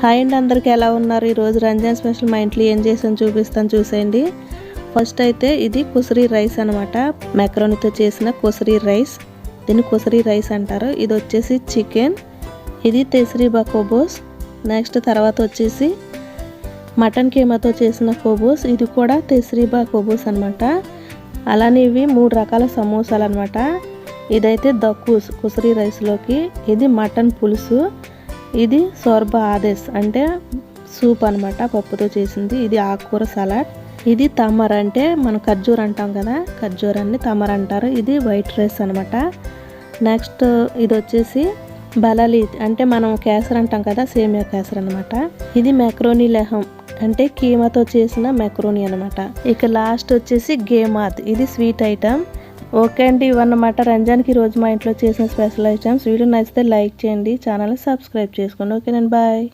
Hi అండి, అందరికీ ఎలా ఉన్నారు? ఈరోజు రంజాన్ స్పెషల్ మా ఇంట్లో ఏం చేసాను చూపిస్తాను, చూసేయండి. ఫస్ట్ అయితే ఇది కుసరీ రైస్ అనమాట. మెకరోనితో చేసిన కుసరీ రైస్, దీన్ని కుసరీ రైస్ అంటారు. ఇది వచ్చేసి చికెన్, ఇది తెస్రీబా కోబోస్. నెక్స్ట్ తర్వాత వచ్చేసి మటన్ కీమాతో చేసిన కోబోస్, ఇది కూడా తెస్రీబా కోబోస్ అనమాట. అలానే ఇవి 3 రకాల సమోసాలు అనమాట. ఇదైతే దక్కూస్ కుసరీ రైస్లోకి. ఇది మటన్ పులుసు, ఇది సోర్బా ఆదేశ్ అంటే సూప్ అనమాట, పప్పుతో చేసింది. ఇది ఆకుకూర సలాడ్. ఇది తమర్ అంటే మనం ఖర్జూర్ అంటాం కదా, ఖర్జూరాన్ని తమర్ అంటారు. ఇది వైట్ రైస్ అనమాట. నెక్స్ట్ ఇది వచ్చేసి బలాలి అంటే మనం కేసర్ అంటాం కదా, సేమియా కేసర్ అనమాట. ఇది మెక్రోనీ లెహం అంటే కీమాతో చేసిన మెక్రోనీ అనమాట. ఇక లాస్ట్ వచ్చేసి గేమాత్, ఇది స్వీట్ ఐటమ్. ఓకే అండి, ఇవన్నమాట రంజాన్కి రోజు మా ఇంట్లో చేసిన స్పెషల్ ఐటమ్స్. వీడియో నచ్చితే లైక్ చేయండి, ఛానల్ సబ్స్క్రైబ్ చేసుకోండి. ఓకేనండి, బాయ్.